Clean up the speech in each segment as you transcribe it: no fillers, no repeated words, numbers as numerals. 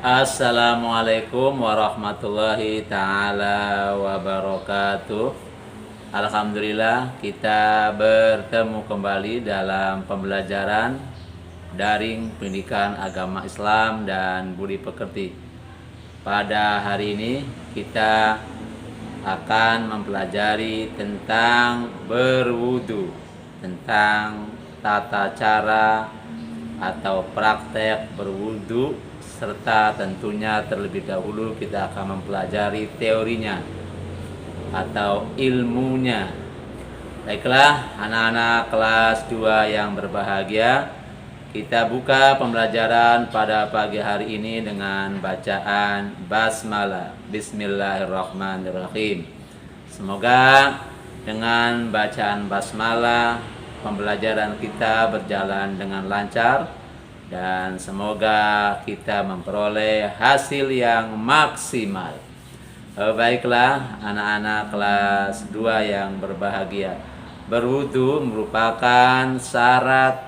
Assalamualaikum warahmatullahi ta'ala wabarakatuh. Alhamdulillah kita bertemu kembali dalam pembelajaran daring pendidikan agama Islam dan budi pekerti. Pada hari ini kita akan mempelajari tentang berwudu, tentang tata cara atau praktek berwudu, serta tentunya terlebih dahulu kita akan mempelajari teorinya atau ilmunya. Baiklah anak-anak kelas 2 yang berbahagia, kita buka pembelajaran pada pagi hari ini dengan bacaan basmalah. Bismillahirrahmanirrahim. Semoga dengan bacaan basmalah pembelajaran kita berjalan dengan lancar dan semoga kita memperoleh hasil yang maksimal. Baiklah anak-anak kelas 2 yang berbahagia, berwudu merupakan syarat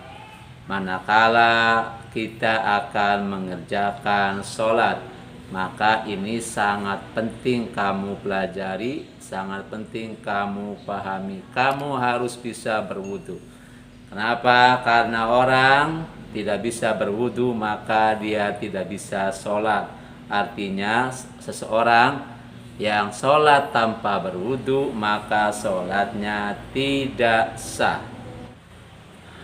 manakala kita akan mengerjakan sholat. Maka ini sangat penting kamu pelajari, sangat penting kamu pahami. Kamu harus bisa berwudu. Kenapa? Karena orang tidak bisa berwudu maka dia tidak bisa sholat. Artinya seseorang yang sholat tanpa berwudu maka sholatnya tidak sah.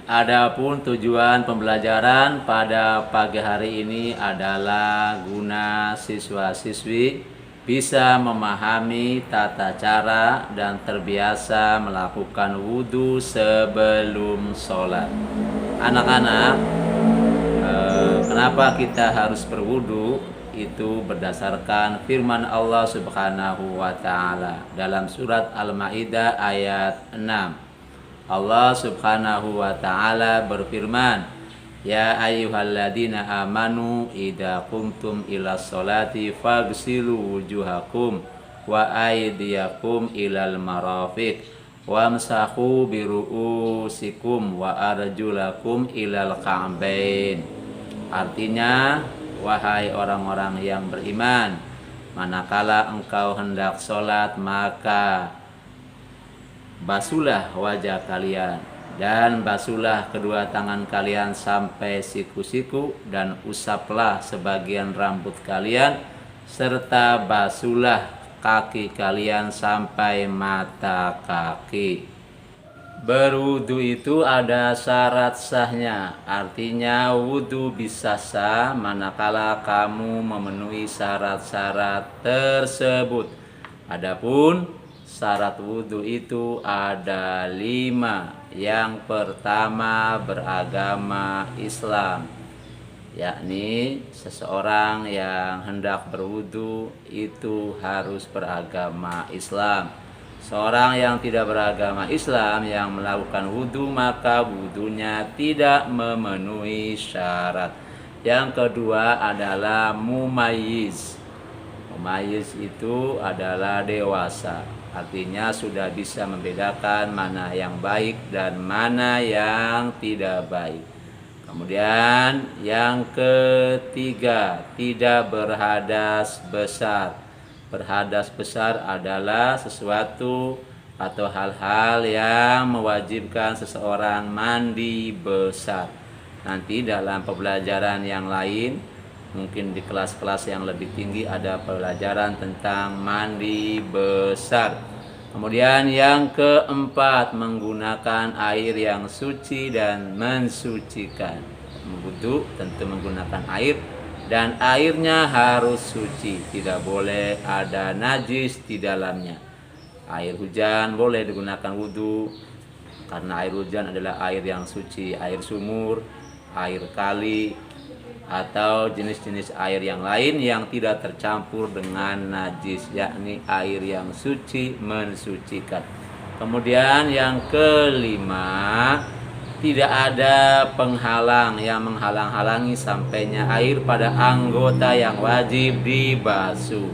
Adapun tujuan pembelajaran pada pagi hari ini adalah guna siswa-siswi bisa memahami tata cara dan terbiasa melakukan wudu sebelum sholat. Anak-anak, kenapa kita harus berwudu? Itu berdasarkan firman Allah Subhanahu wa Ta'ala dalam surat Al-Maidah ayat 6. Allah Subhanahu wa Ta'ala berfirman, Ya ayyuhalladzina amanu idza qumtum ila sholati faghsilu wujuhakum wa aydiyakum ilal marafiq wamsahu biru'usikum wa arjulakum ilal ka'bain. Artinya, wahai orang-orang yang beriman, manakala engkau hendak sholat maka basuhlah wajah kalian dan basuhlah kedua tangan kalian sampai siku-siku dan usaplah sebagian rambut kalian serta basuhlah kaki kalian sampai mata kaki. Berwudu itu ada syarat sahnya. Artinya wudu bisa sah manakala kamu memenuhi syarat-syarat tersebut. Adapun syarat wudu itu ada 5. Yang pertama, beragama Islam, yakni seseorang yang hendak berwudu itu harus beragama Islam. Seorang yang tidak beragama Islam yang melakukan wudu maka wudunya tidak memenuhi syarat. Yang kedua adalah mumayyiz. Mumayyiz itu adalah dewasa. Artinya sudah bisa membedakan mana yang baik dan mana yang tidak baik. Kemudian yang ketiga, tidak berhadas besar. Berhadas besar adalah sesuatu atau hal-hal yang mewajibkan seseorang mandi besar. Nanti dalam pembelajaran yang lain, mungkin di kelas-kelas yang lebih tinggi ada pelajaran tentang mandi besar. Kemudian yang keempat, menggunakan air yang suci dan mensucikan. Wudu tentu menggunakan air dan airnya harus suci, tidak boleh ada najis di dalamnya. Air hujan boleh digunakan wudu karena air hujan adalah air yang suci, air sumur, air kali, atau jenis-jenis air yang lain yang tidak tercampur dengan najis, yakni air yang suci mensucikan. Kemudian yang kelima, tidak ada penghalang yang menghalang-halangi sampainya air pada anggota yang wajib dibasuh.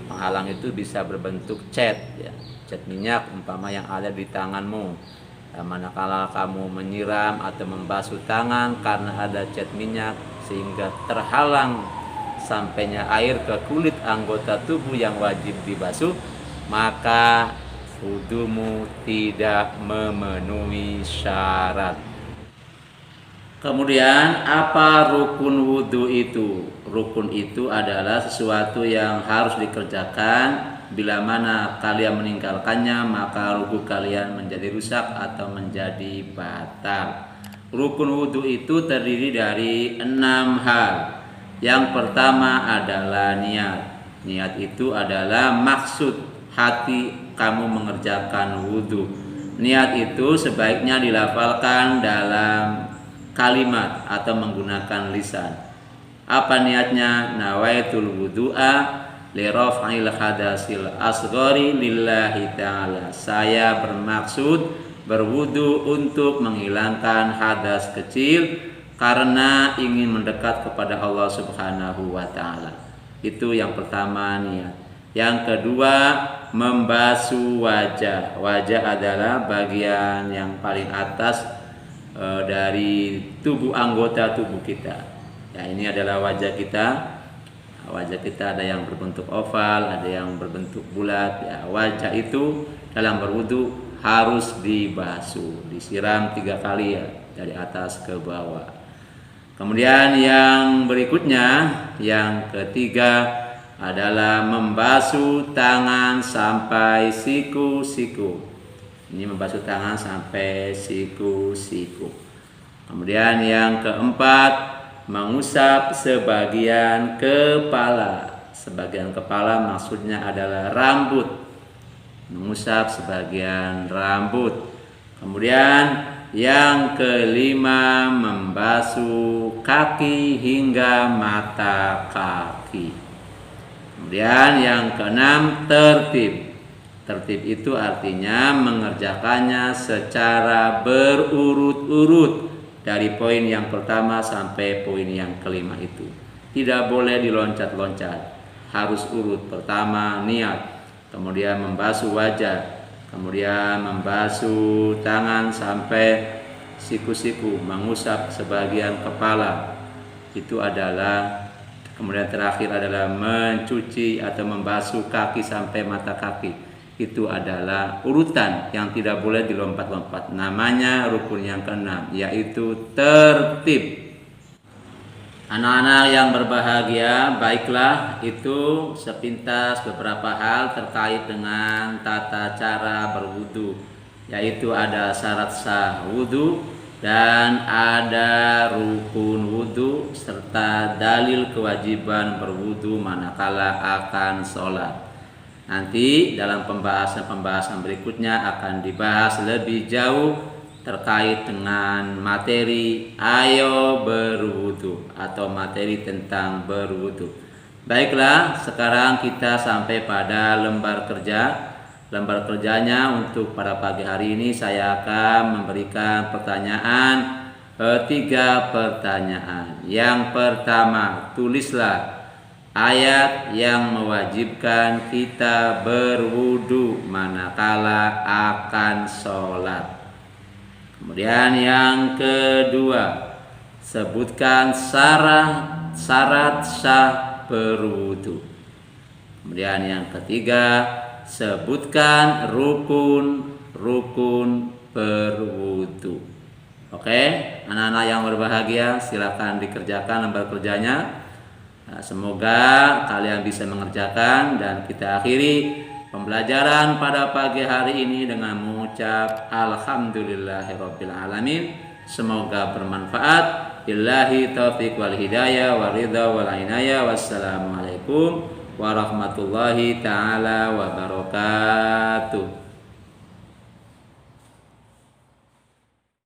Penghalang itu bisa berbentuk cat, ya, cat minyak umpama yang ada di tanganmu. Manakala kamu menyiram atau membasuh tangan karena ada cat minyak sehingga terhalang sampainya air ke kulit anggota tubuh yang wajib dibasuh, maka wudumu tidak memenuhi syarat. Kemudian apa rukun wudu itu? Rukun itu adalah sesuatu yang harus dikerjakan. Bila mana kalian meninggalkannya, maka wudu kalian menjadi rusak atau menjadi batal. Rukun wudu itu terdiri dari 6 hal. Yang pertama adalah niat. Niat itu adalah maksud hati kamu mengerjakan wudu. Niat itu sebaiknya dilafalkan dalam kalimat atau menggunakan lisan. Apa niatnya? Nawaitul wudu'a li raf'il hadasil asghari lillahi ta'ala. Saya bermaksud berwudu untuk menghilangkan hadas kecil karena ingin mendekat kepada Allah Subhanahu wa taala. Itu yang pertama, niat. Yang kedua, membasuh wajah. Wajah adalah bagian yang paling atas dari tubuh anggota tubuh kita. Ya, ini adalah wajah kita. Wajah kita ada yang berbentuk oval, ada yang berbentuk bulat. Ya, wajah itu dalam berwudu harus dibasuh, disiram 3 kali ya, dari atas ke bawah. Kemudian yang berikutnya, yang ketiga adalah membasuh tangan sampai siku-siku. Ini membasuh tangan sampai siku-siku. Kemudian yang keempat, mengusap sebagian kepala. Sebagian kepala maksudnya adalah rambut. Mengusap sebagian rambut. Kemudian yang kelima, membasuh kaki hingga mata kaki. Kemudian yang keenam, tertib. Tertib itu artinya mengerjakannya secara berurut-urut dari poin yang pertama sampai poin yang kelima itu. Tidak boleh diloncat-loncat, harus urut. Pertama niat, kemudian membasuh wajah, kemudian membasuh tangan sampai siku-siku, mengusap sebagian kepala. Itu adalah, kemudian terakhir adalah mencuci atau membasuh kaki sampai mata kaki. Itu adalah urutan yang tidak boleh dilompat-lompat. Namanya rukun yang keenam, yaitu tertib. Anak-anak yang berbahagia, baiklah itu sepintas beberapa hal terkait dengan tata cara berwudu, yaitu ada syarat sah wudu dan ada rukun wudu serta dalil kewajiban berwudu manakala akan sholat. Nanti dalam pembahasan berikutnya akan dibahas lebih jauh terkait dengan materi ayo berwudu atau materi tentang berwudu. Baiklah, sekarang kita sampai pada lembar kerja. Lembar kerjanya untuk pada pagi hari ini saya akan memberikan pertanyaan, 3 pertanyaan. Yang pertama, tulislah ayat yang mewajibkan kita berwudu manakala akan sholat. Kemudian yang kedua, sebutkan syarat sah berwudu. Kemudian yang ketiga, sebutkan rukun berwudu. Oke, anak-anak yang berbahagia, silakan dikerjakan lembar kerjanya. Nah, semoga kalian bisa mengerjakan dan kita akhiri pembelajaran pada pagi hari ini dengan mengucap alhamdulillahirabbil alamin. Semoga bermanfaat. Billahi taufiq wal hidayah wa ridha wal inayah. Wassalamualaikum warahmatullahi taala wabarakatuh.